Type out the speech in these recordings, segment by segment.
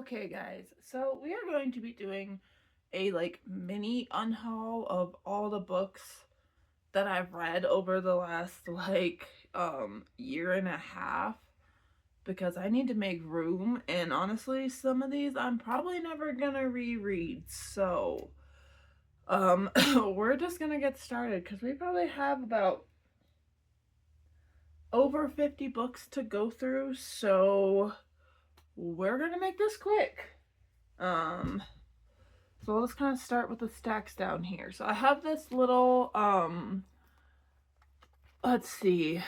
Okay, guys, so we are going to be doing a mini unhaul of all the books that I've read over the last year and a half because I need to make room, and honestly some of these I'm probably never gonna reread. So we're just gonna get started because we probably have about over 50 books to go through, so we're gonna make this quick. um So let's kind of start with the stacks down here. So I have this little, let's see.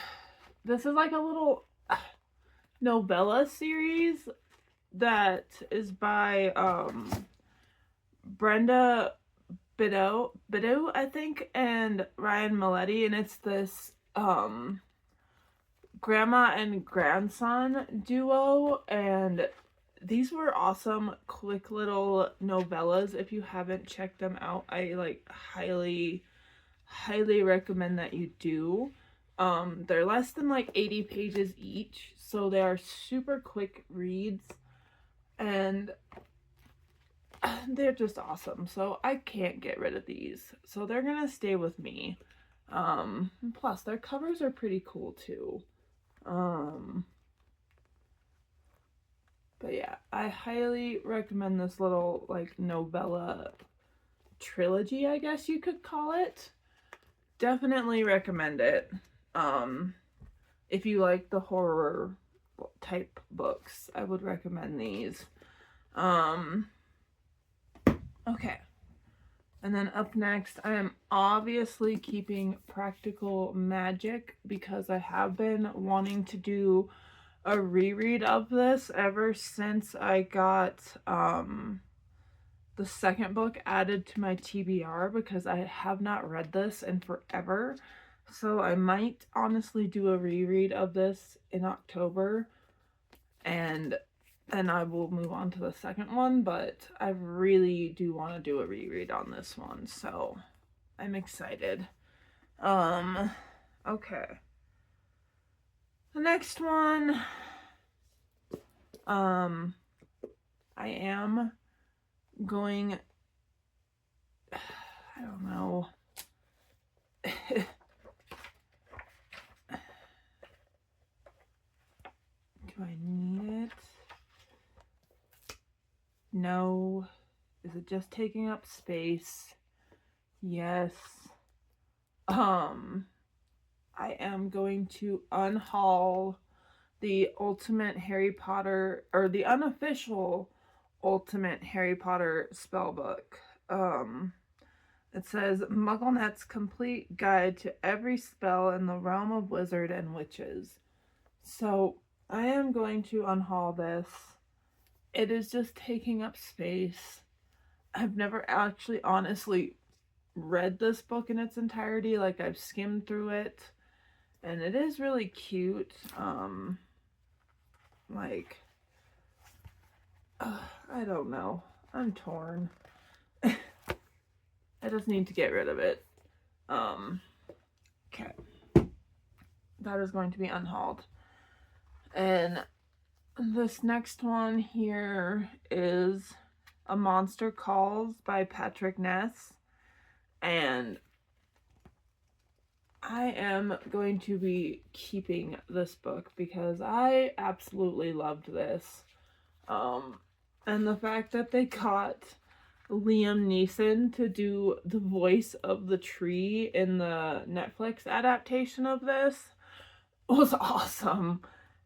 This is like a little novella series that is by Brenda Bideau, I think, and Ryan Milletti, and it's this grandma and grandson duo, and these were awesome quick little novellas. If you haven't checked them out, I highly recommend that you do. They're less than 80 pages each, so they are super quick reads, and they're just awesome. So I can't get rid of these, so they're gonna stay with me. Plus their covers are pretty cool too. But yeah, I highly recommend this little novella trilogy, I guess you could call it. Definitely recommend it. If you like the horror type books, I would recommend these. Okay. And then up next, I am obviously keeping Practical Magic because I have been wanting to do a reread of this ever since I got the second book added to my TBR, because I have not read this in forever. So I might honestly do a reread of this in October, and then I will move on to the second one, but I really do want to do a reread on this one, so I'm excited. Okay. The next one, I am going, I don't know. Do I need it? No. Is it just taking up space? Yes. I am going to unhaul the Ultimate Harry Potter, or the unofficial Ultimate Harry Potter spellbook. It says MuggleNet's complete guide to every spell in the realm of wizard and witches. So I am going to unhaul this. It is just taking up space. I've never actually honestly read this book in its entirety. I've skimmed through it, and it is really cute. I don't know. I'm torn. I just need to get rid of it. Okay. That is going to be unhauled. And this next one here is A Monster Calls by Patrick Ness. And I am going to be keeping this book because I absolutely loved this. And the fact that they got Liam Neeson to do the voice of the tree in the Netflix adaptation of this was awesome.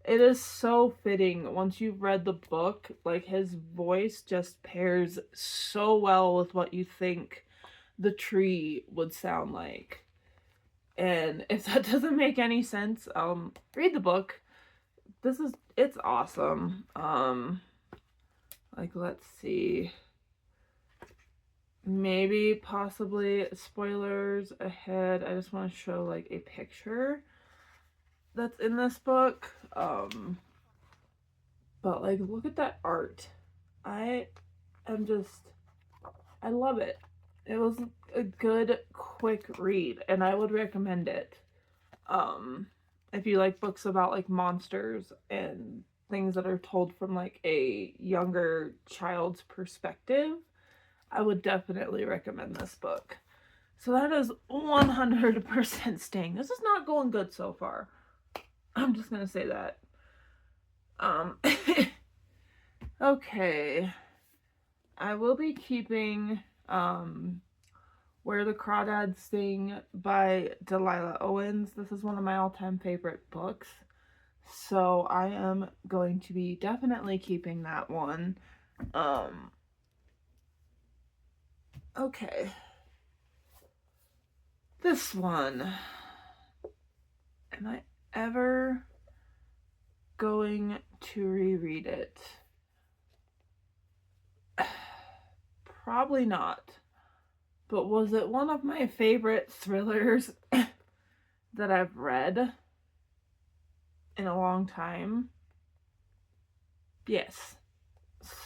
It is so fitting once you've read the book. His voice just pairs so well with what you think the tree would sound like. And if that doesn't make any sense, read the book. It's awesome. Let's see. Maybe possibly spoilers ahead. I just want to show a picture that's in this book. But look at that art. I love it. It was a good quick read, and I would recommend it. If you like books about monsters and things that are told from like a younger child's perspective, I would definitely recommend this book. So that is 100% staying. This is not going good so far. I'm just gonna say that. Okay. I will be keeping Where the Crawdads Sing by Delilah Owens. This is one of my all-time favorite books. So I am going to be definitely keeping that one. Okay. This one. Am I ever going to reread it? Probably not. But was it one of my favorite thrillers that I've read in a long time? Yes.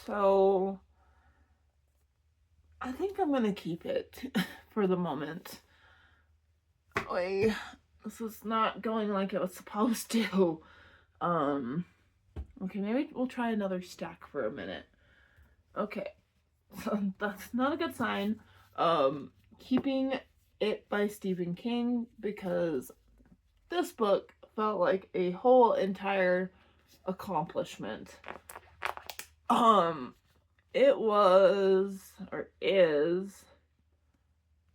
So I think I'm going to keep it for the moment. Wait, this is not going like it was supposed to. Okay, maybe we'll try another stack for a minute. Okay. So that's not a good sign. Keeping It by Stephen King, because this book felt like a whole entire accomplishment. It was, or is,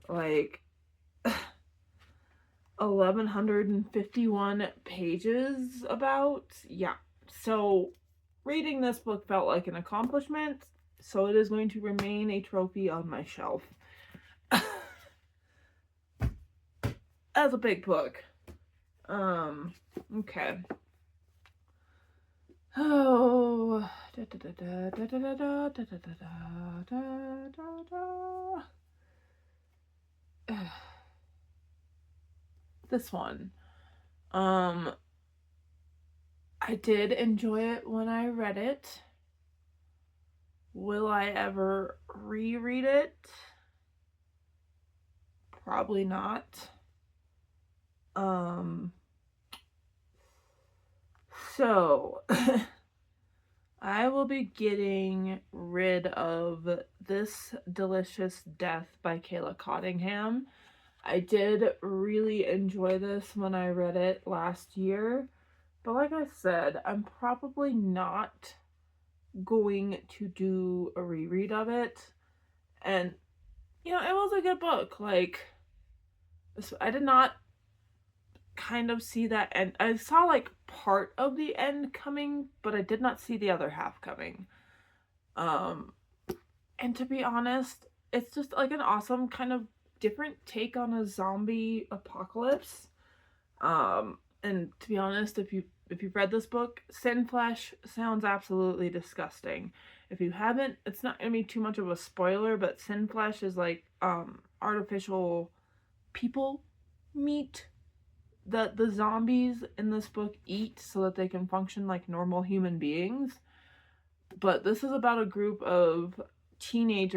like 1151 pages about. Yeah. So reading this book felt like an accomplishment, so it is going to remain a trophy on my shelf. As a big book. Okay. Oh. This one. I did enjoy it when I read it. Will I ever reread it? Probably not. So I will be getting rid of This Delicious Death by Kayla Cottingham. I did really enjoy this when I read it last year, but like I said, I'm probably not going to do a reread of it. And you know, it was a good book. Like, I did not kind of see that end. I saw like part of the end coming, but I did not see the other half coming. And to be honest, it's just like an awesome kind of different take on a zombie apocalypse. And to be honest, if you've read this book, Sin Flesh sounds absolutely disgusting. If you haven't, it's not gonna be too much of a spoiler, but Sin Flesh is like artificial people meat that the zombies in this book eat so that they can function like normal human beings. But this is about a group of teenage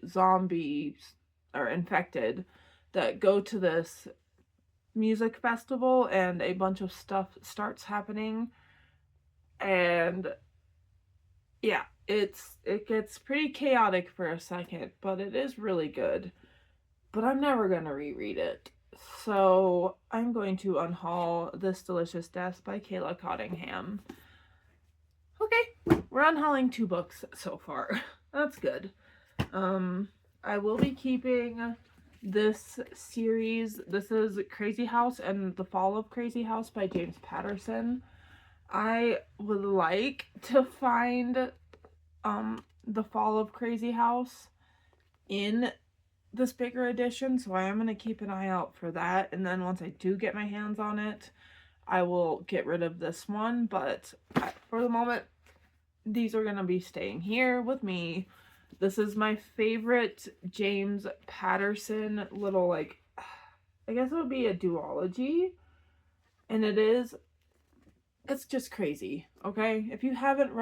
zombies or infected that go to this music festival, and a bunch of stuff starts happening. And yeah, it gets pretty chaotic for a second, but it is really good. But I'm never gonna reread it. So I'm going to unhaul This Delicious Death by Kayla Cottingham. Okay, we're unhauling 2 books so far. That's good. I will be keeping this series. This is Crazy House and the Fall of Crazy House by James Patterson. I would like to find the Fall of Crazy House in this bigger edition, so I am going to keep an eye out for that. And then once I do get my hands on it, I will get rid of this one. But for the moment, these are going to be staying here with me. This is my favorite James Patterson little, like, I guess it would be a duology. And it's just crazy, okay? If you haven't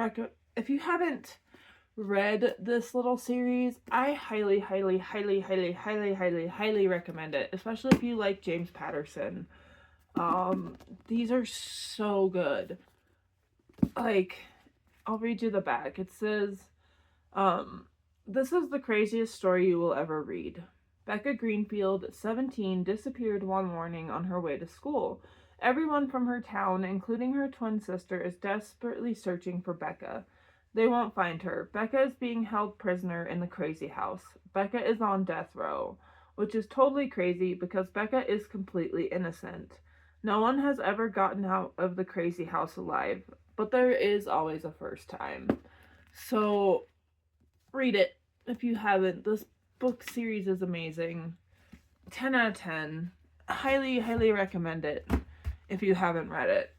read this little series, I highly, highly, highly, highly, highly, highly, highly recommend it, especially if you like James Patterson. These are so good. like, I'll read you the back. It says, um, this is the craziest story you will ever read. Becca Greenfield, 17, disappeared one morning on her way to school. Everyone from her town, including her twin sister, is desperately searching for Becca. They won't find her. Becca is being held prisoner in the crazy house. Becca is on death row, which is totally crazy because Becca is completely innocent. No one has ever gotten out of the crazy house alive, but there is always a first time. So, read it if you haven't. This book series is amazing. 10 out of 10. Highly, highly recommend it if you haven't read it.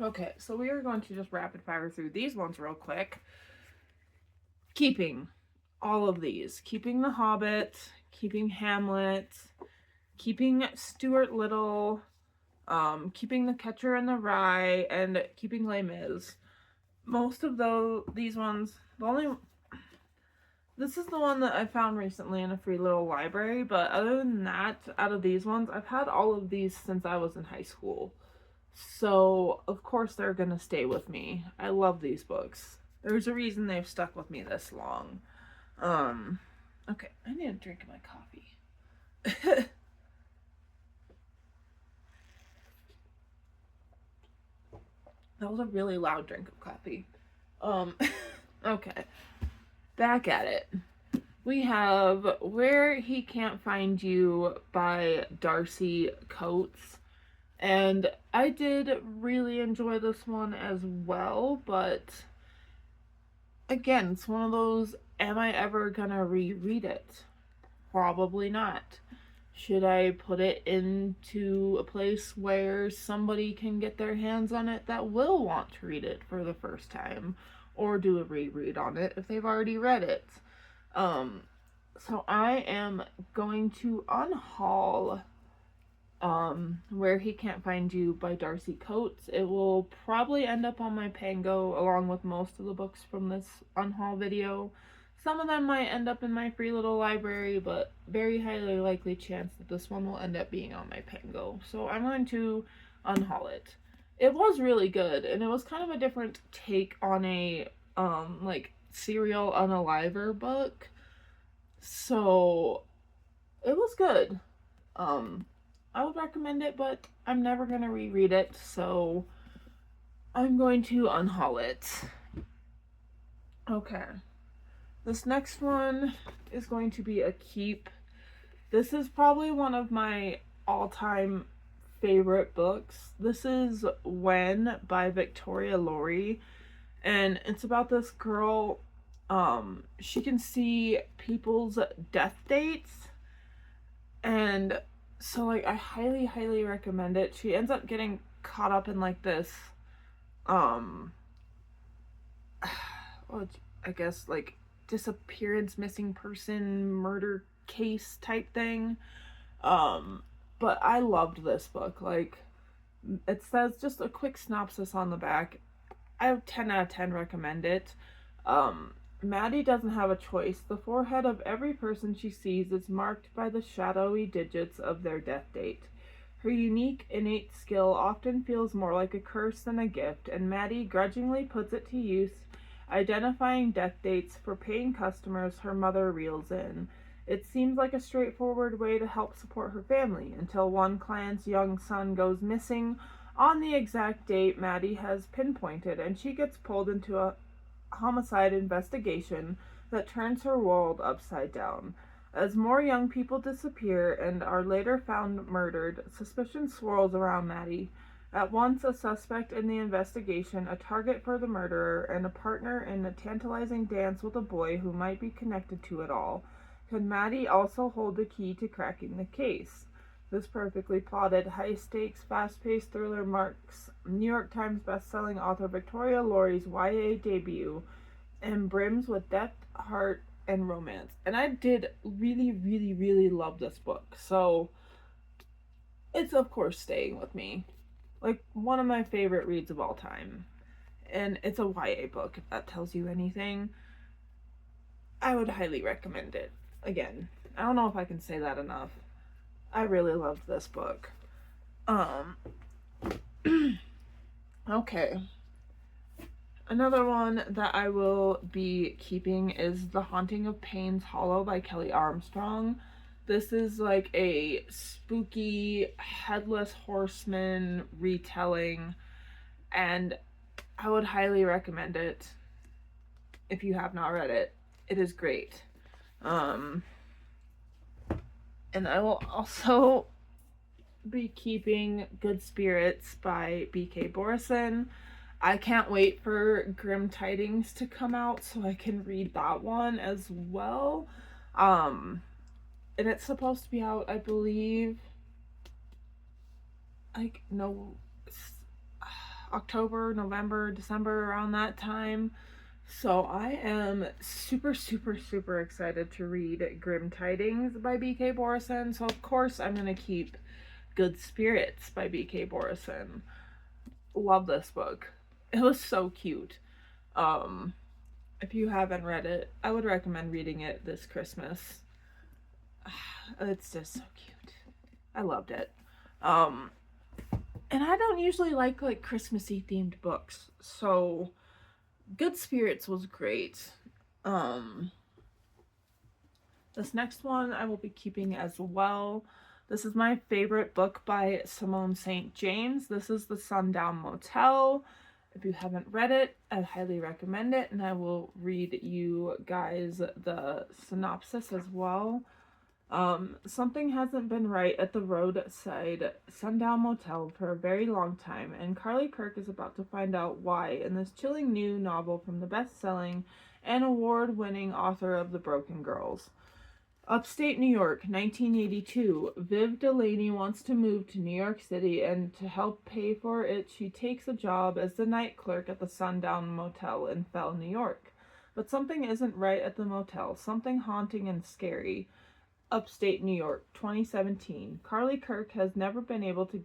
Okay, so we are going to just rapid fire through these ones real quick. Keeping all of these. Keeping The Hobbit, keeping Hamlet, keeping Stuart Little, keeping The Catcher in the Rye, and keeping Les Mis. Most of these ones, this is the one that I found recently in a free little library, but other than that, out of these ones, I've had all of these since I was in high school. So, of course, they're gonna stay with me. I love these books. There's a reason they've stuck with me this long. Okay, I need to drink my coffee. That was a really loud drink of coffee. Okay. Back at it. We have Where He Can't Find You by Darcy Coates. And I did really enjoy this one as well, but again, it's one of those, am I ever gonna reread it? Probably not. Should I put it into a place where somebody can get their hands on it that will want to read it for the first time? Or do a reread on it if they've already read it? So I am going to unhaul Where He Can't Find You by Darcy Coates. It will probably end up on my Pango along with most of the books from this unhaul video. Some of them might end up in my free little library, but very highly likely chance that this one will end up being on my Pango. So I'm going to unhaul it. It was really good, and it was kind of a different take on a like serial unaliver book. So it was good. I would recommend it, but I'm never going to reread it, so I'm going to unhaul it. Okay. This next one is going to be a keep. This is probably one of my all-time favorite books. This is When by Victoria Laurie, and it's about this girl. She can see people's death dates, and so like I highly, highly recommend it. She ends up getting caught up in like this, well, I guess like disappearance, missing person, murder case type thing. But I loved this book. Like, it says just a quick synopsis on the back. I have 10 out of 10 recommend it. Maddie doesn't have a choice. The forehead of every person she sees is marked by the shadowy digits of their death date. Her unique, innate skill often feels more like a curse than a gift, and Maddie grudgingly puts it to use, identifying death dates for paying customers her mother reels in. It seems like a straightforward way to help support her family, until one client's young son goes missing on the exact date Maddie has pinpointed, and she gets pulled into a homicide investigation that turns her world upside down. As more young people disappear and are later found murdered, suspicion swirls around Maddie. At once a suspect in the investigation, a target for the murderer, and a partner in a tantalizing dance with a boy who might be connected to it all. Could Maddie also hold the key to cracking the case? This perfectly plotted, high-stakes, fast-paced thriller marks New York Times bestselling author Victoria Laurie's YA debut and brims with depth, heart, and romance. And I did really, really, really love this book. So it's, of course, staying with me. Like, one of my favorite reads of all time. And it's a YA book, if that tells you anything. I would highly recommend it. Again, I don't know if I can say that enough. I really loved this book. Okay. Another one that I will be keeping is The Haunting of Payne's Hollow by Kelly Armstrong. This is like a spooky headless horseman retelling, and I would highly recommend it if you have not read it. It is great. Um, and I will also be keeping Good Spirits by B.K. Borison. I can't wait for Grim Tidings to come out so I can read that one as well. And it's supposed to be out, I believe, like no October, November, December, around that time. So I am super, super, super excited to read Grim Tidings by B.K. Borison. So of course I'm gonna keep Good Spirits by B.K. Borison. Love this book. It was so cute. Um, if you haven't read it, I would recommend reading it this Christmas. It's just so cute. I loved it. And I don't usually like Christmassy themed books, so Good Spirits was great. This next one I will be keeping as well. This is my favorite book by Simone St. James. This is The Sundown Motel. If you haven't read it, I highly recommend it, and I will read you guys the synopsis as well. Something hasn't been right at the roadside Sundown Motel for a very long time, and Carly Kirk is about to find out why in this chilling new novel from the best-selling and award-winning author of The Broken Girls. Upstate New York, 1982. Viv Delaney wants to move to New York City, and to help pay for it, she takes a job as the night clerk at the Sundown Motel in Fell, New York. But something isn't right at the motel, something haunting and scary. Upstate New York, 2017. Carly Kirk has never been able to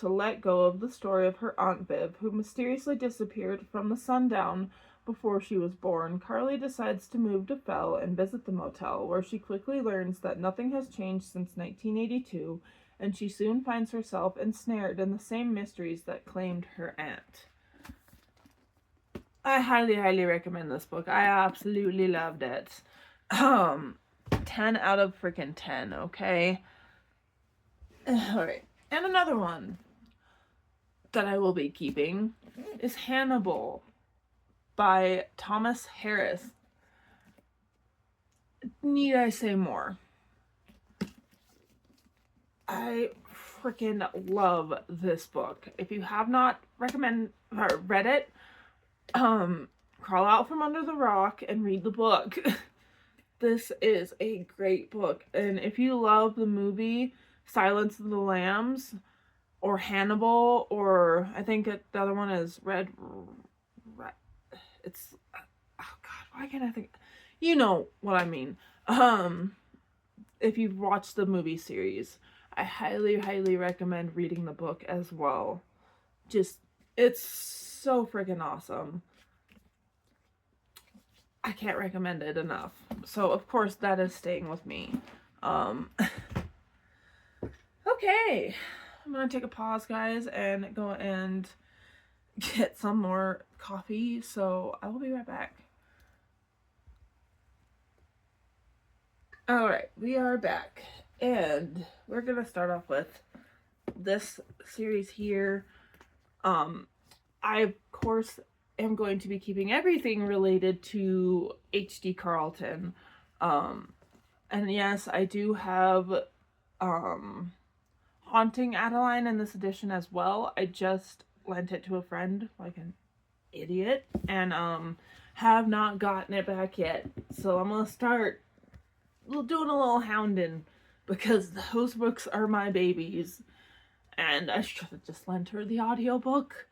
let go of the story of her Aunt Viv, who mysteriously disappeared from the Sundown before she was born. Carly decides to move to Fell and visit the motel, where she quickly learns that nothing has changed since 1982, and she soon finds herself ensnared in the same mysteries that claimed her aunt. I highly, highly recommend this book. I absolutely loved it. 10 out of freaking 10, okay? Alright. And another one that I will be keeping is Hannibal by Thomas Harris. Need I say more? I freaking love this book. If you have not read it, crawl out from under the rock and read the book. This is a great book. And if you love the movie Silence of the Lambs or Hannibal, or I think the other one is Red, it's, oh god, why can't I think? You know what I mean. If you've watched the movie series, I highly, highly recommend reading the book as well. Just, it's so freaking awesome. I can't recommend it enough. So, of course, that is staying with me. Okay. I'm going to take a pause, guys, and go and get some more coffee. So, I will be right back. Alright, we are back. And we're going to start off with this series here. I, of course, am going to be keeping everything related to H.D. Carlton. And yes, I do have Haunting Adeline in this edition as well. I just lent it to a friend like an idiot, and have not gotten it back yet. So I'm gonna start doing a little hounding, because those books are my babies, and I should have just lent her the audiobook.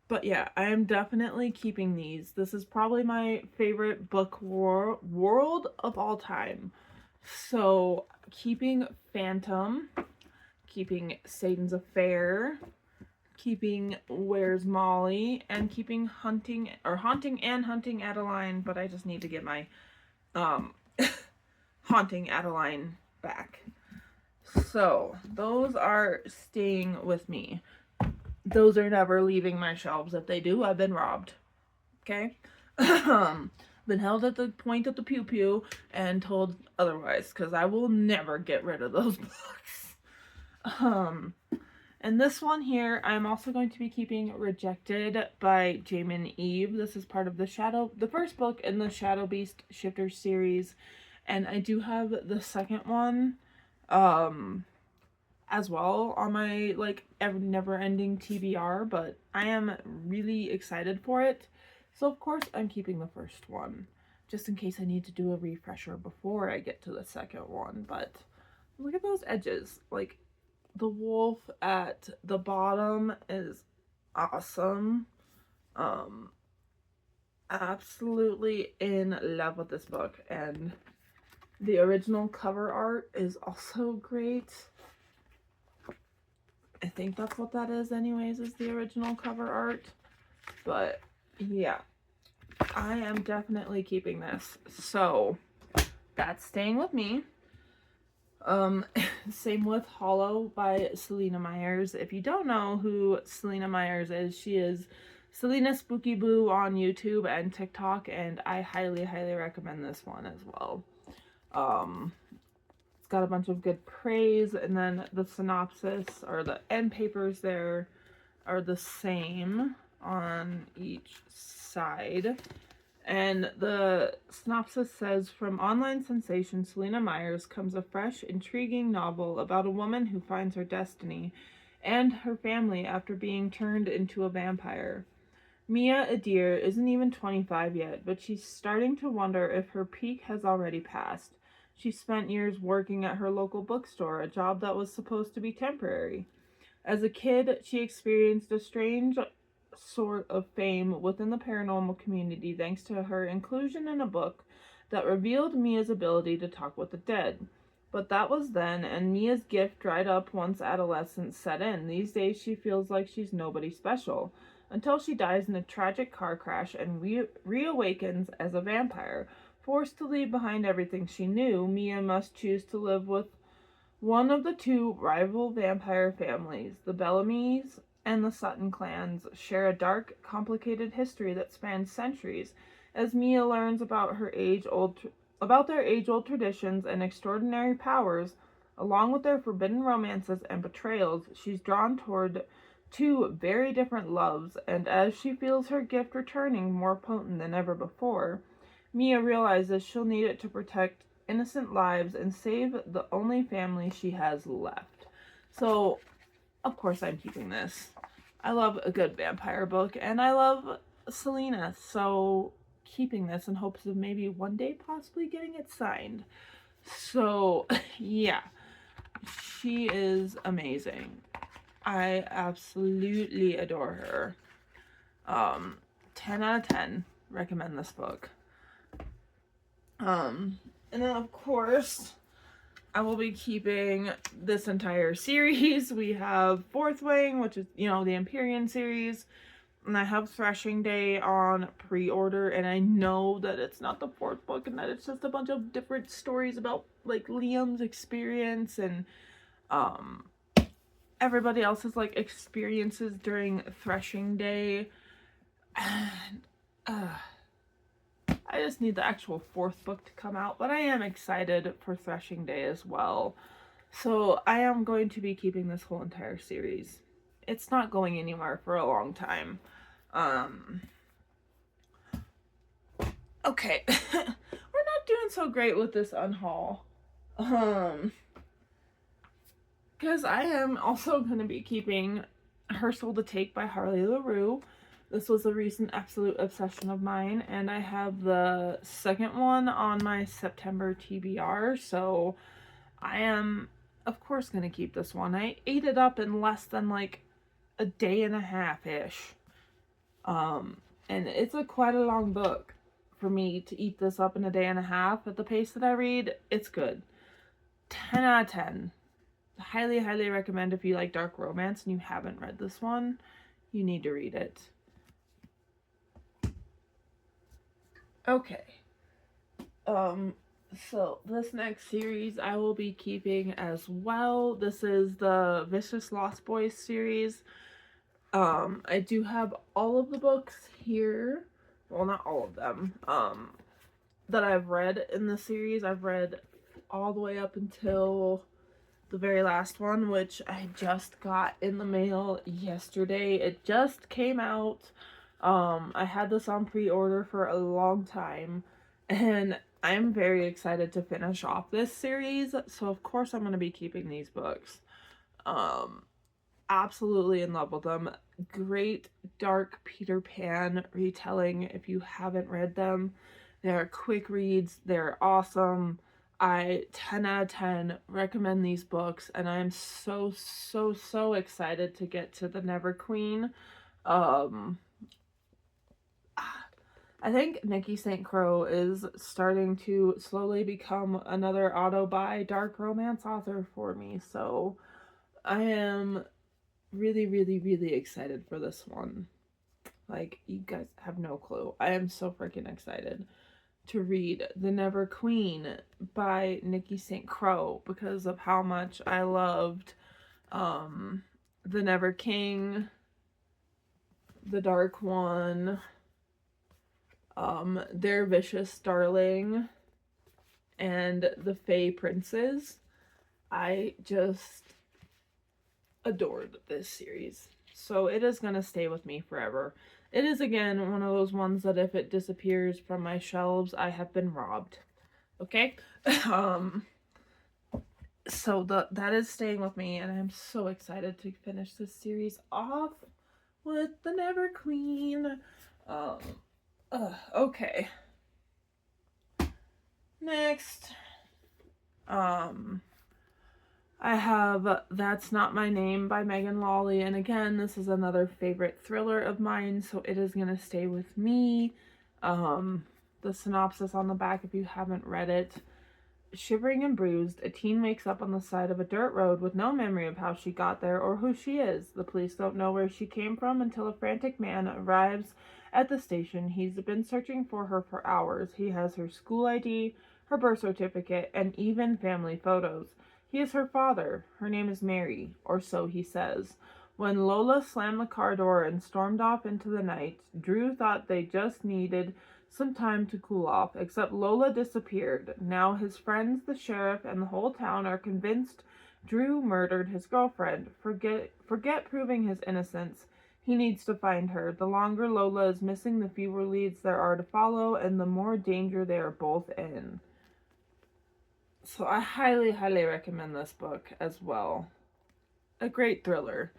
But yeah, I am definitely keeping these. This is probably my favorite book world of all time. So, keeping Phantom, keeping Satan's Affair, keeping Where's Molly, and keeping Haunting and Hunting Adeline, but I just need to get my Haunting Adeline back. So, those are staying with me. Those are never leaving my shelves. If they do, I've been robbed. Okay? Been held at the point of the pew pew and told otherwise, because I will never get rid of those books. And this one here, I'm also going to be keeping Rejected by Jamin Eve. This is part of the first book in the Shadow Beast Shifter series. And I do have the second one as well on my like never ending TBR, but I am really excited for it. So of course I'm keeping the first one, just in case I need to do a refresher before I get to the second one. But look at those edges. Like, the wolf at the bottom is awesome. Absolutely in love with this book, and the original cover art is also great. I think that's what that is anyways, is the original cover art. But yeah, I am definitely keeping this. So that's staying with me. Same with Hollow by Selena Myers. If you don't know who Selena Myers is, she is Selena Spooky Boo on YouTube and TikTok, and I highly, highly recommend this one as well. It's got a bunch of good praise, and then the synopsis or the end papers there are the same on each side. And the synopsis says, from online sensation Selena Myers comes a fresh, intriguing novel about a woman who finds her destiny and her family after being turned into a vampire. Mia Adir isn't even 25 yet, but she's starting to wonder if her peak has already passed. She spent years working at her local bookstore, a job that was supposed to be temporary. As a kid, she experienced a strange sort of fame within the paranormal community thanks to her inclusion in a book that revealed Mia's ability to talk with the dead. But that was then, and Mia's gift dried up once adolescence set in. These days, she feels like she's nobody special, until she dies in a tragic car crash and reawakens as a vampire. Forced to leave behind everything she knew, Mia must choose to live with one of the two rival vampire families. The Bellamy's and the Sutton clans share a dark, complicated history that spans centuries. As Mia learns about their age-old traditions and extraordinary powers, along with their forbidden romances and betrayals, she's drawn toward two very different loves, and as she feels her gift returning more potent than ever before, Mia realizes she'll need it to protect innocent lives and save the only family she has left. So, of course I'm keeping this. I love a good vampire book, and I love Selena, so keeping this in hopes of maybe one day possibly getting it signed. So, yeah, she is amazing. I absolutely adore her. 10 out of 10. Recommend this book. And then of course, I will be keeping this entire series. We have Fourth Wing, which is, the Empyrean series. And I have Threshing Day on pre-order, and I know that it's not the fourth book and that it's just a bunch of different stories about like Liam's experience and everybody else's like experiences during Threshing Day. And I just need the actual fourth book to come out, but I am excited for Threshing Day as well. So I am going to be keeping this whole entire series. It's not going anywhere for a long time. Okay. We're not doing so great with this unhaul. Because I am also going to be keeping Her Soul to Take by Harley LaRue. This was a recent absolute obsession of mine, and I have the second one on my September TBR, so I am, of course, going to keep this one. I ate it up in less than, like, a day and a half-ish. And it's quite a long book for me to eat this up in a day and a half. At the pace that I read, it's good. 10 out of 10. Highly, highly recommend if you like dark romance and you haven't read this one. You need to read it. Okay. So this next series I will be keeping as well. This is the Vicious Lost Boys series. I do have all of the books here. Well, not all of them. That I've read in the series. I've read all the way up until the very last one, which I just got in the mail yesterday. It just came out. I had this on pre-order for a long time, and I'm very excited to finish off this series, so of course I'm going to be keeping these books. Um, Absolutely in love with them. Great dark Peter Pan retelling if you haven't read them. They're quick reads, they're awesome. I 10 out of 10 recommend these books, and I'm so excited to get to the Never Queen. Um I think Nikki St. Crow is starting to slowly become another auto-buy dark romance author for me, so I am really excited for this one. Like, you guys have no clue. I am so freaking excited to read The Never Queen by Nikki St. Crow because of how much I loved The Never King, The Dark One, Their Vicious Darling, and The Fae Princes. I just adored this series. So it is going to stay with me forever. It is, again, one of those ones that if it disappears from my shelves, I have been robbed. Okay? So that is staying with me, and I'm so excited to finish this series off with the Never Queen. Okay. Next. I have That's Not My Name by Megan Lawley, and again, this is another favorite thriller of mine, so it is going to stay with me. The synopsis on the back, if you haven't read it. Shivering and bruised, a teen wakes up on the side of a dirt road with no memory of how she got there or who she is. The police don't know where she came from until a frantic man arrives at the station. He's been searching for her for hours. He has her school ID, her birth certificate, and even family photos. He is her father. Her name is Mary, or so he says. When Lola slammed the car door and stormed off into the night, Drew thought they just needed some time to cool off, except Lola disappeared. Now his friends, the sheriff, and the whole town are convinced Drew murdered his girlfriend. Forget proving his innocence. He needs to find her. The longer Lola is missing, the fewer leads there are to follow, and the more danger they are both in. So I highly recommend this book as well. A great thriller.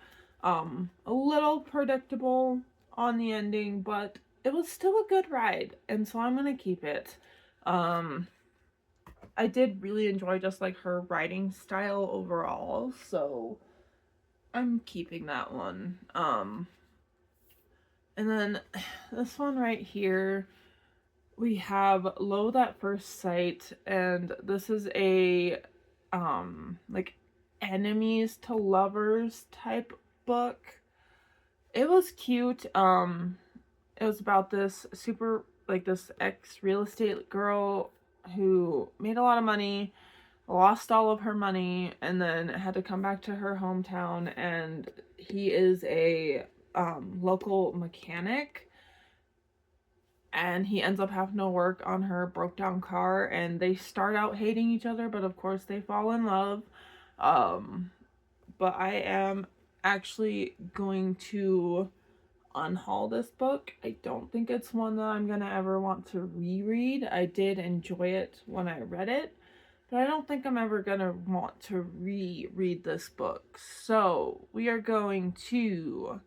A little predictable on the ending, but it was still a good ride, and so I'm gonna keep it. I did really enjoy just like her writing style overall, so I'm keeping that one. And then this one right here, we have Loathe at First Sight, and this is a like enemies to lovers type book. It was cute. It was about this this ex real estate girl who made a lot of money, lost all of her money, and then had to come back to her hometown, and he is a local mechanic, and he ends up having to work on her broke down car, and they start out hating each other, but of course they fall in love. But I am actually going to unhaul this book. I don't think it's one that I'm gonna ever want to reread. I did enjoy it when I read it, but I don't think I'm ever gonna want to reread this book. So we are going to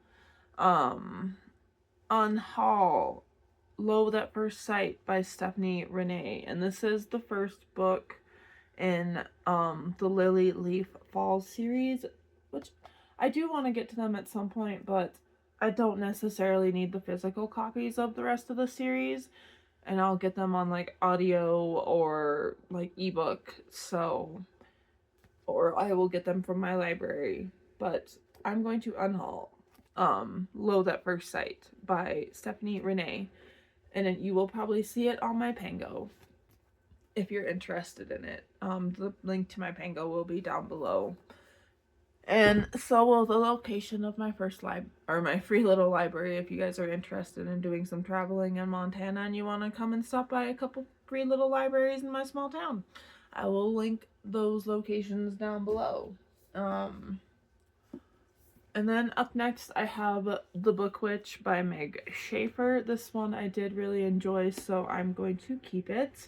unhaul Loathe at First Sight by Stephanie Renee, and this is the first book in the Lily Leaf Falls series, which I do want to get to them at some point, but I don't necessarily need the physical copies of the rest of the series, and I'll get them on like audio or like ebook, so, or I will get them from my library. But I'm going to unhaul Loathe at First Sight by Stephanie Renee, and you will probably see it on my Pango. if you're interested in it. The link to my Pango will be down below. And so will the location of my first my free little library if you guys are interested in doing some traveling in Montana and you want to come and stop by a couple free little libraries in my small town. I will link those locations down below. And then up next I have The Book Witch by Meg Schaefer. This one I did really enjoy, so I'm going to keep it.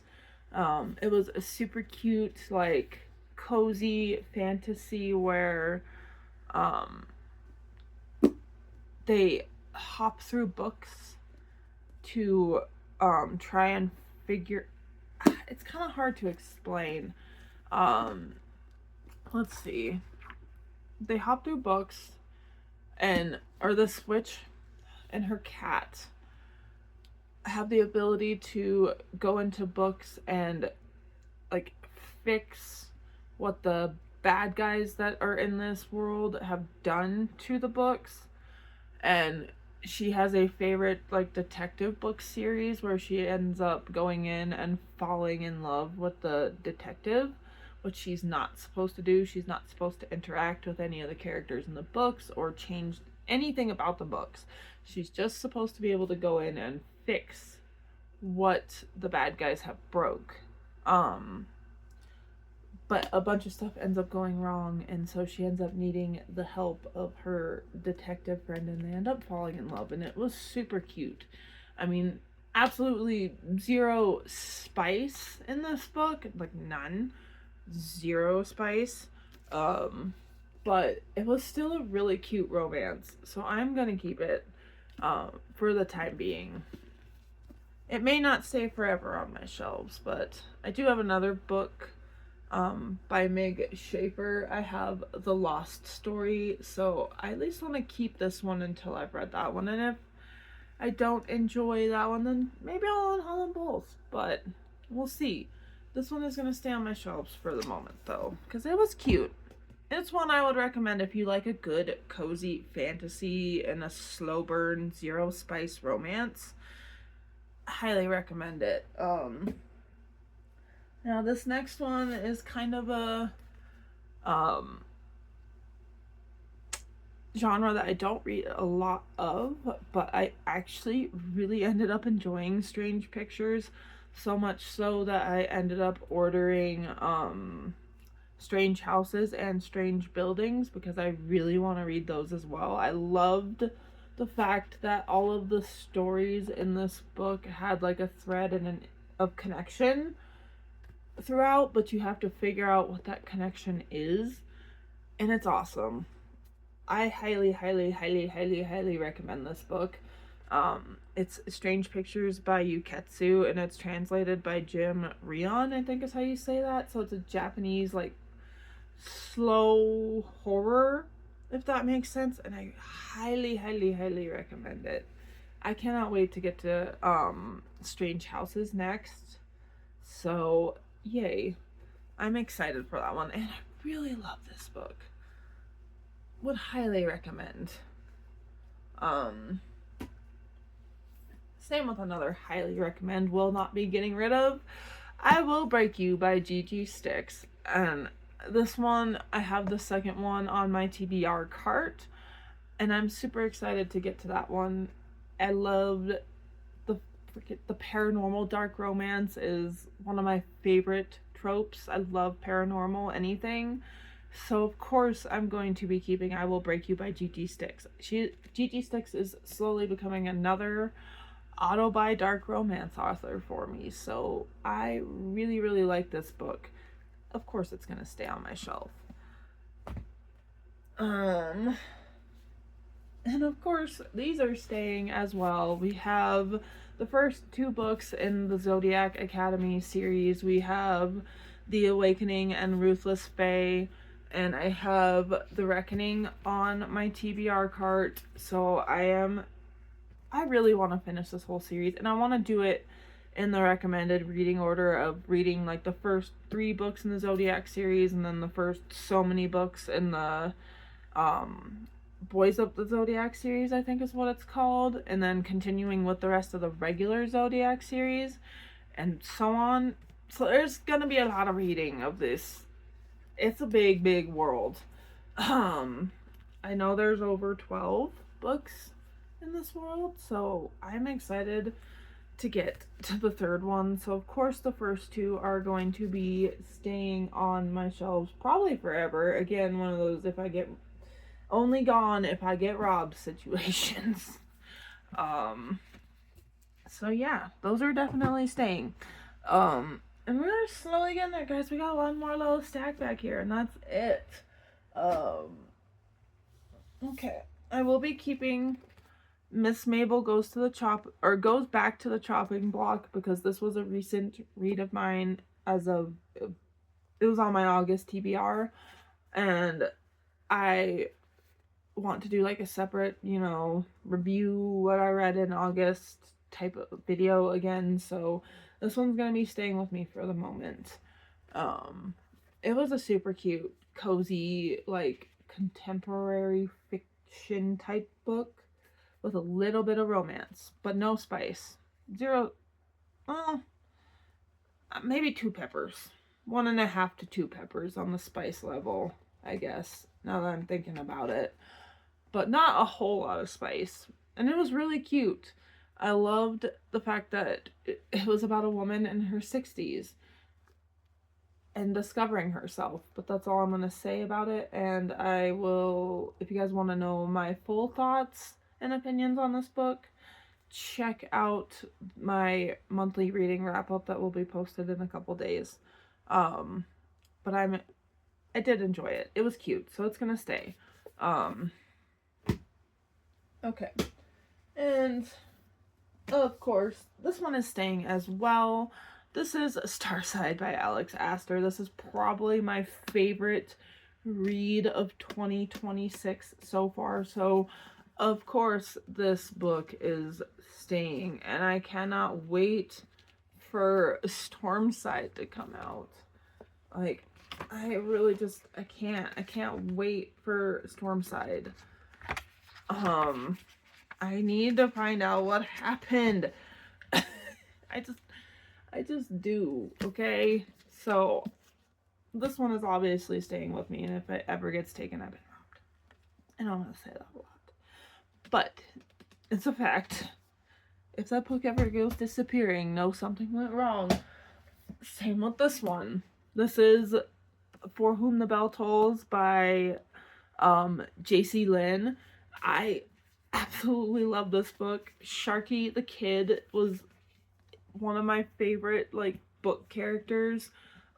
It was a super cute, like, cozy fantasy where they hop through books to try and figure. It's kind of hard to explain. Let's see. They hop through books, or this witch and her cat have the ability to go into books and, like, fix what the bad guys that are in this world have done to the books. And she has a favorite, like, detective book series where she ends up going in and falling in love with the detective, which she's not supposed to do. She's not supposed to interact with any of the characters in the books or change anything about the books. She's just supposed to be able to go in and fix what the bad guys have broke. But a bunch of stuff ends up going wrong, and so she ends up needing the help of her detective friend, and they end up falling in love, and it was super cute. I mean, absolutely zero spice in this book, like none. Zero spice. But it was still a really cute romance, so I'm gonna keep it for the time being. It may not stay forever on my shelves, but I do have another book by Meg Schaefer. I have The Lost Story, so I at least want to keep this one until I've read that one, and if I don't enjoy that one, then maybe I'll unhaul them both, but we'll see. This one is going to stay on my shelves for the moment, though, because it was cute. It's one I would recommend if you like a good, cozy fantasy and a slow burn, zero spice romance. Highly recommend it. Now this next one is kind of a genre that I don't read a lot of, but I actually really ended up enjoying Strange Pictures, so much so that I ended up ordering Strange Houses and Strange Buildings because I really want to read those as well. I loved the fact that all of the stories in this book had like a thread and of connection throughout, but you have to figure out what that connection is, and it's awesome. I highly recommend this book. It's Strange Pictures by Yuketsu, and it's translated by Jim Rion, I think is how you say that. So it's a Japanese, like, slow horror, if that makes sense, and I highly recommend it. I cannot wait to get to Strange Houses next. So yay. I'm excited for that one, and I really love this book. Would highly recommend. Same with another highly recommend, will not be getting rid of, I Will Break You by Gigi Sticks. And this one, I have the second one on my TBR cart, and I'm super excited to get to that one. I loved the paranormal dark romance is one of my favorite tropes. I love paranormal anything. So of course I'm going to be keeping I Will Break You by Gigi Sticks. Gigi Sticks is slowly becoming another auto-buy dark romance author for me. So I really like this book. Of course it's going to stay on my shelf. And of course, these are staying as well. We have the first two books in the Zodiac Academy series. We have The Awakening and Ruthless Fae, and I have The Reckoning on my TBR cart. So I really want to finish this whole series, and I want to do it in the recommended reading order of reading like the first 3 books in the Zodiac series, and then the first so many books in the Boys of the Zodiac series, I think is what it's called, and then continuing with the rest of the regular Zodiac series, and so on. So there's gonna be a lot of reading of this. It's a big, big world. Um, I know there's over 12 books in this world, so I'm excited to get to the third one. So of course the first two are going to be staying on my shelves probably forever. Again, one of those if I get only gone if I get robbed situations. Um so yeah, those are definitely staying. And we're slowly getting there, guys. We got one more little stack back here, and that's it. Um okay. I will be keeping Miss Mabel goes back to the chopping block because this was a recent read of mine it was on my August TBR, and I want to do like a separate, review what I read in August type of video again. So this one's gonna be staying with me for the moment. It was a super cute, cozy, like contemporary fiction type book with a little bit of romance, but no spice. Zero, well, maybe 2 peppers. 1.5 to 2 peppers on the spice level, I guess, now that I'm thinking about it. But not a whole lot of spice. And it was really cute. I loved the fact that it was about a woman in her 60s and discovering herself. But that's all I'm going to say about it. And I will, if you guys want to know my full thoughts and opinions on this book, check out my monthly reading wrap up that will be posted in a couple days. But I did enjoy it. It was cute, so it's gonna stay. Okay. And of course, this one is staying as well. This is Starside by Alex Astor. This is probably my favorite read of 2026 so far. So of course, this book is staying, and I cannot wait for Stormside to come out. Like, I really just, I can't wait for Stormside. I need to find out what happened. I just do, okay? So, this one is obviously staying with me, and if it ever gets taken, I've been robbed. I don't want to say that a lot. But it's a fact. If that book ever goes disappearing, know something went wrong. Same with this one. This is For Whom the Bell Tolls by J.C. Lynn. I absolutely love this book. Sharky the Kid was one of my favorite book characters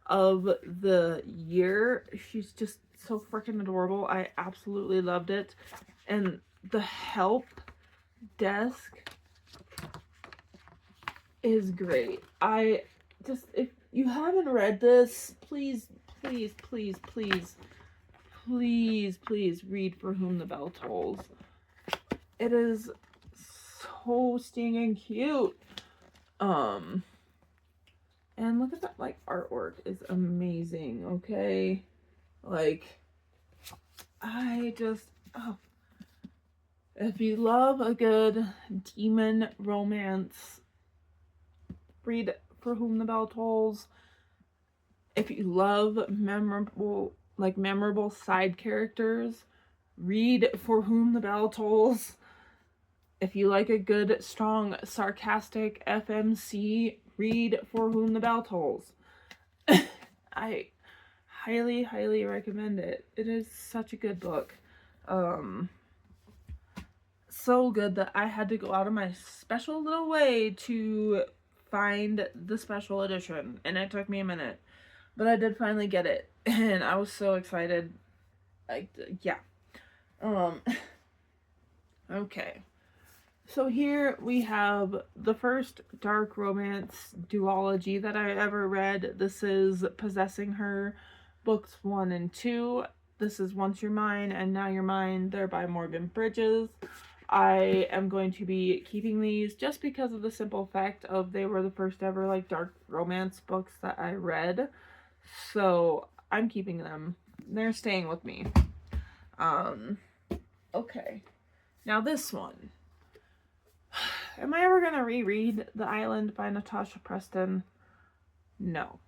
of the year. She's just so freaking adorable. I absolutely loved it. And the help desk is great. If you haven't read this, please read For Whom the Bell Tolls. It is so stinging cute. And look at that, artwork is amazing, okay? If you love a good demon romance, read For Whom the Bell Tolls. If you love memorable side characters, read For Whom the Bell Tolls. If you like a good, strong, sarcastic FMC, read For Whom the Bell Tolls. I highly, highly recommend it. It is such a good book. So good that I had to go out of my special little way to find the special edition, and it took me a minute, but I did finally get it, and I was so excited. Yeah. Okay. So here we have the first dark romance duology that I ever read. This is Possessing Her, books 1 and 2. This is Once You're Mine and Now You're Mine. They're by Morgan Bridges. I am going to be keeping these just because of the simple fact of they were the first ever dark romance books that I read. So I'm keeping them. They're staying with me. Okay. Now this one. Am I ever going to reread The Island by Natasha Preston? No.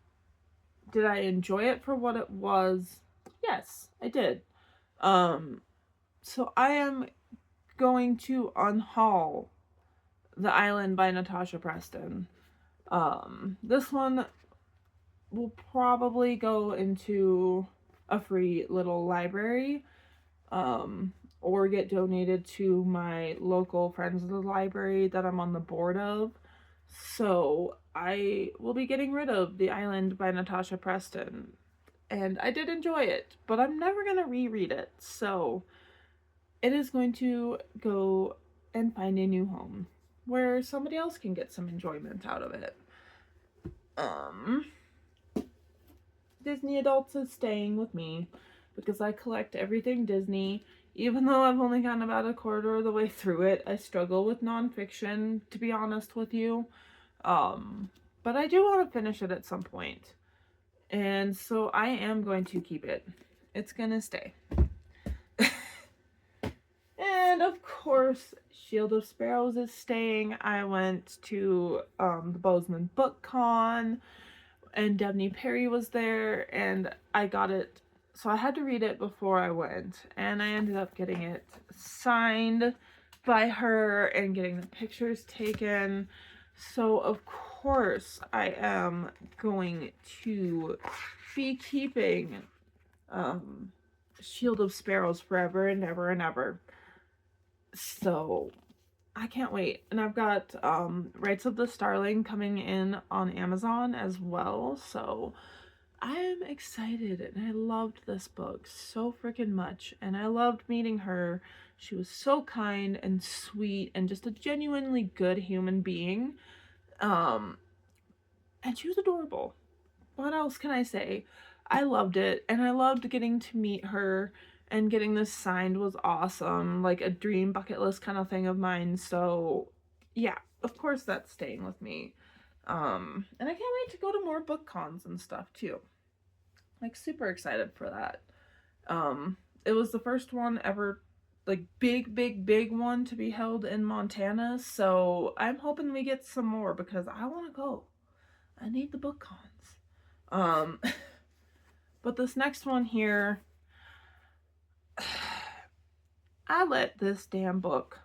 Did I enjoy it for what it was? Yes, I did. So I am going to unhaul The Island by Natasha Preston. This one will probably go into a free little library, or get donated to my local Friends of the Library that I'm on the board of. So I will be getting rid of The Island by Natasha Preston. And I did enjoy it, but I'm never going to reread it. So it is going to go and find a new home where somebody else can get some enjoyment out of it. Disney Adults is staying with me because I collect everything Disney. Even though I've only gotten about a quarter of the way through it, I struggle with nonfiction, to be honest with you. But I do want to finish it at some point. And so I am going to keep it. It's gonna stay. And of course, Shield of Sparrows is staying. I went to the Bozeman Book Con, and Devney Perry was there, and I got it. So I had to read it before I went, and I ended up getting it signed by her and getting the pictures taken. So of course I am going to be keeping Shield of Sparrows forever and ever and ever. So I can't wait. And I've got Rights of the Starling coming in on Amazon as well. So I'm excited, and I loved this book so freaking much. And I loved meeting her. She was so kind and sweet and just a genuinely good human being. And she was adorable. What else can I say? I loved it, and I loved getting to meet her, and getting this signed was awesome. Like a dream bucket list kind of thing of mine. So yeah, of course that's staying with me. And I can't wait to go to more book cons and stuff too. Like super excited for that. It was the first one ever, like big one to be held in Montana. So I'm hoping we get some more because I want to go. I need the book cons. But this next one here, I let this damn book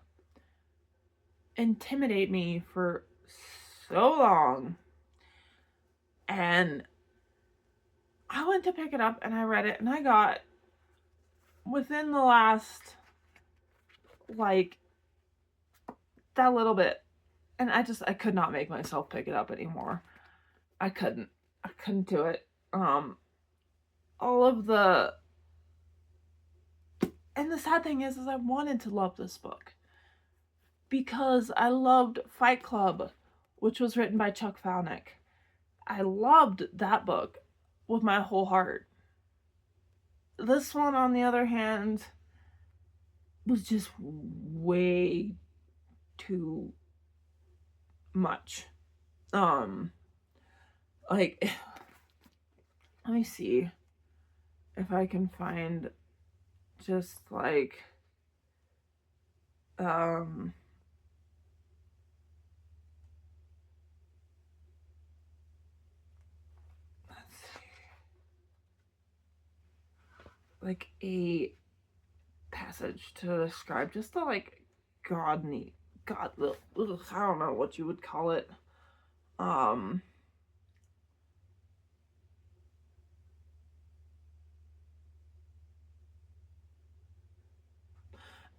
intimidate me for so long. And I went to pick it up and I read it, and I got within the last, like, that little bit, and I could not make myself pick it up anymore. I couldn't do it. All of the, and the sad thing is I wanted to love this book because I loved Fight Club, which was written by Chuck Palahniuk. I loved that book with my whole heart. This one, on the other hand, was just way too much. Like, let me see if I can find just like, let's see, like a passage to describe just the like God, I don't know what you would call it.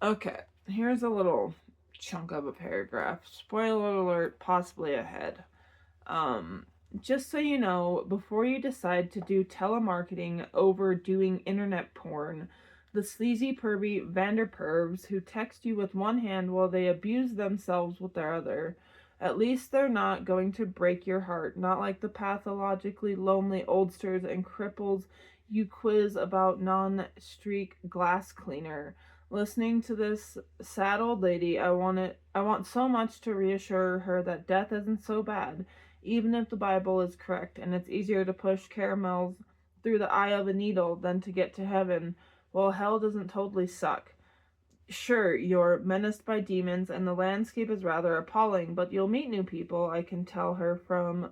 Okay, here's a little chunk of a paragraph. Spoiler alert, possibly ahead. Just so you know, before you decide to do telemarketing over doing internet porn, the sleazy pervy Vanderpervs who text you with one hand while they abuse themselves with their other, at least they're not going to break your heart, not like the pathologically lonely oldsters and cripples you quiz about non-streak glass cleaner. Listening to this sad old lady, I want so much to reassure her that death isn't so bad, even if the Bible is correct, and it's easier to push caramels through the eye of a needle than to get to heaven. Well, hell doesn't totally suck. Sure, you're menaced by demons, and the landscape is rather appalling, but you'll meet new people, I can tell her from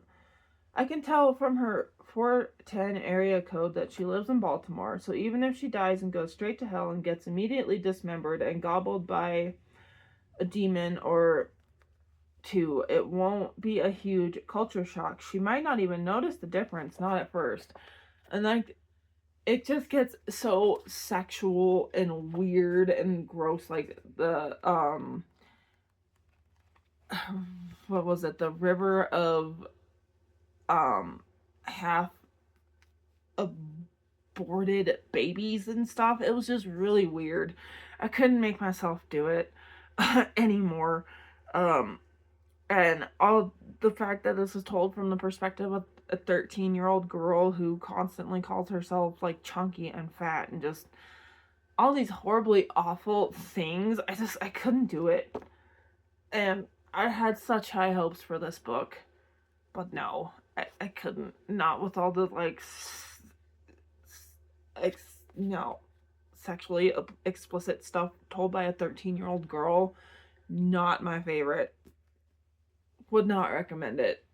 I can tell from her 410 area code that she lives in Baltimore, so even if she dies and goes straight to hell and gets immediately dismembered and gobbled by a demon or two, it won't be a huge culture shock. She might not even notice the difference, not at first. And like, it just gets so sexual and weird and gross. Like the what was it? The river of half aborted babies and stuff. It was just really weird. I couldn't make myself do it anymore. Um and all the fact that this is told from the perspective of a 13-year-old girl who constantly calls herself like chunky and fat and just all these horribly awful things. I couldn't do it. And I had such high hopes for this book. But no, I couldn't. Not with all the like no, sexually explicit stuff told by a 13-year-old girl. Not my favorite. Would not recommend it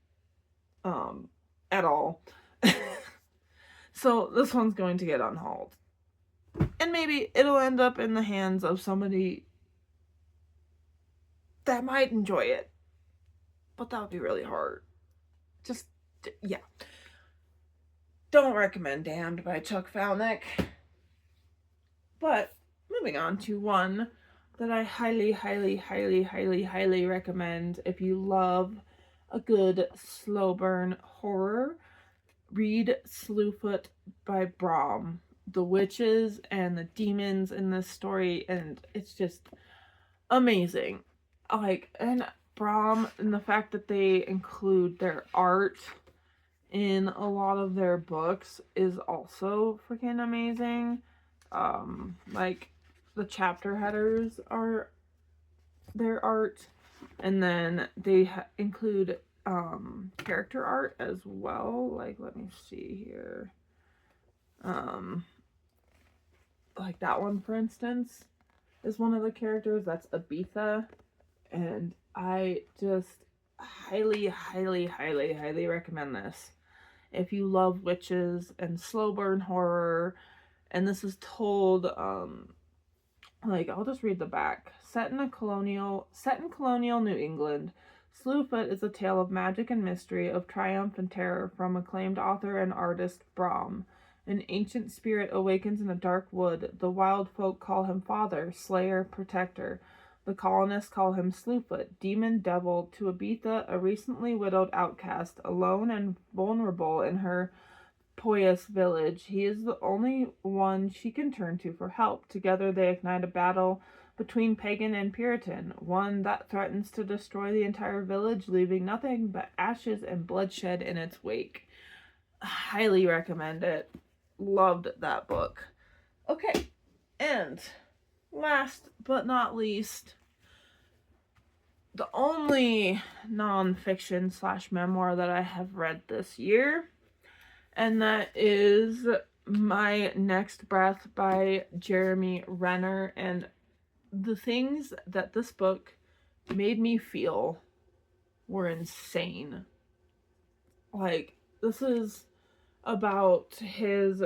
at all. So this one's going to get unhauled. And maybe it'll end up in the hands of somebody that might enjoy it. But that would be really hard. Just, yeah. Don't recommend Damned by Chuck Palahniuk. But moving on to one that I highly, highly, highly, highly, highly recommend if you love a good slow burn horror. Read Slewfoot by Brom. The witches and the demons in this story, and it's just amazing. Like, and Brom, and the fact that they include their art in a lot of their books is also freaking amazing. Like, the chapter headers are their art, and then they include character art as well. Like, let me see here. Like that one, for instance, is one of the characters. That's Abitha, and I just highly, highly, highly, highly recommend this. If you love witches and slow burn horror, and this is told, like, I'll just read the back. Set in colonial New England, Slewfoot is a tale of magic and mystery, of triumph and terror from acclaimed author and artist Brom. An ancient spirit awakens in a dark wood. The wild folk call him father, slayer, protector. The colonists call him Slewfoot, demon devil, to Abitha, a recently widowed outcast, alone and vulnerable in her Poyas village. He is the only one she can turn to for help. Together they ignite a battle between pagan and Puritan, one that threatens to destroy the entire village, leaving nothing but ashes and bloodshed in its wake. Highly recommend it. Loved that book. Okay, and last but not least, the only nonfiction / memoir that I have read this year, and that is My Next Breath by Jeremy Renner. And the things that this book made me feel were insane. Like, this is about his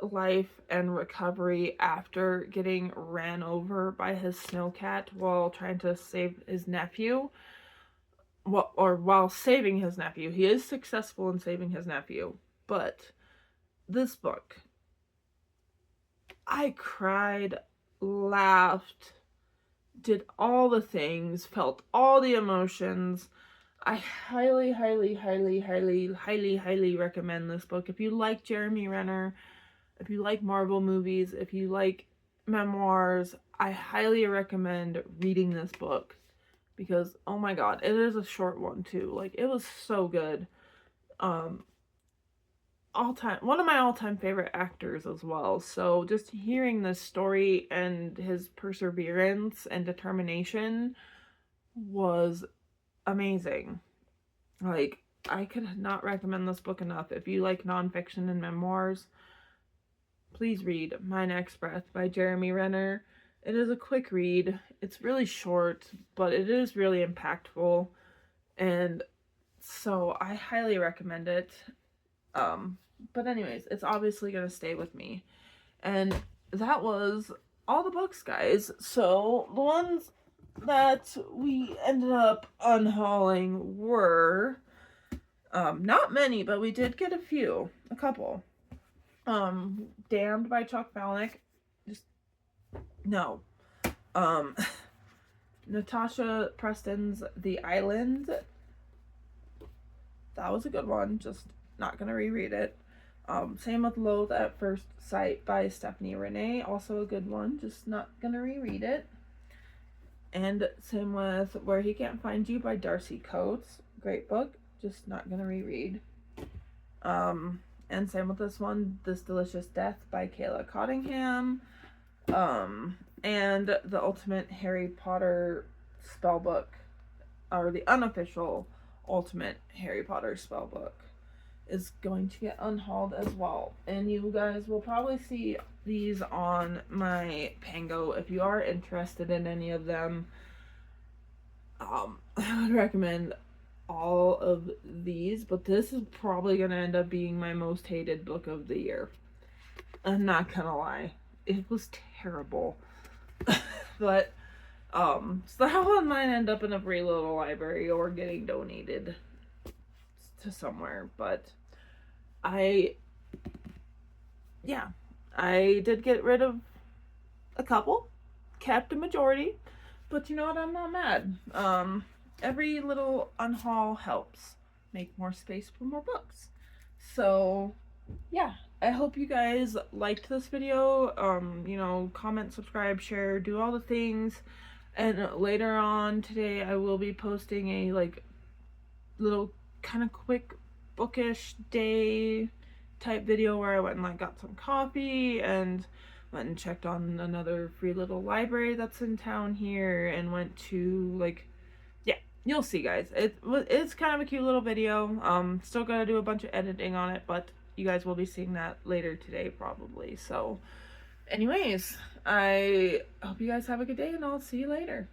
life and recovery after getting ran over by his snowcat while trying to save his nephew. While saving his nephew. He is successful in saving his nephew. But this book, I cried, laughed, did all the things, felt all the emotions. I highly, highly, highly, highly, highly, highly recommend this book. If you like Jeremy Renner, if you like Marvel movies, if you like memoirs, I highly recommend reading this book. Because, oh my god, it is a short one too. Like, it was so good. One of my all-time favorite actors as well. So just hearing this story and his perseverance and determination was amazing. Like, I could not recommend this book enough. If you like nonfiction and memoirs, please read My Next Breath by Jeremy Renner. It is a quick read. It's really short, but it is really impactful. And So I highly recommend it. But anyways, it's obviously gonna stay with me. And that was all the books, guys. So the ones that we ended up unhauling were not many, but we did get a couple. Damned by Chuck Palahniuk. Just no. Natasha Preston's The Island. That was a good one. Just not gonna reread it. Same with Loathe at First Sight by Stephanie Renee. Also a good one. Just not gonna reread it. And same with Where He Can't Find You by Darcy Coates. Great book. Just not gonna reread. And same with this one, This Delicious Death by Kayla Cottingham. And the Ultimate Harry Potter Spellbook, or the unofficial Ultimate Harry Potter Spellbook, is going to get unhauled as well. And you guys will probably see these on my Pango if you are interested in any of them. I would recommend all of these, but this is probably going to end up being my most hated book of the year. I'm not gonna lie. It was terrible. But so that one might end up in a free little library or getting donated to somewhere. But I did get rid of a couple, kept a majority, but you know what, I'm not mad. Every little unhaul helps make more space for more books. So yeah, I hope you guys liked this video. You know, comment, subscribe, share, do all the things. And later on today I will be posting a like little kind of quick bookish day type video where I went and like got some coffee and went and checked on another free little library that's in town here and went to like, yeah, you'll see, guys. It's kind of a cute little video. Still gotta do a bunch of editing on it, but you guys will be seeing that later today probably. So anyways, I hope you guys have a good day and I'll see you later.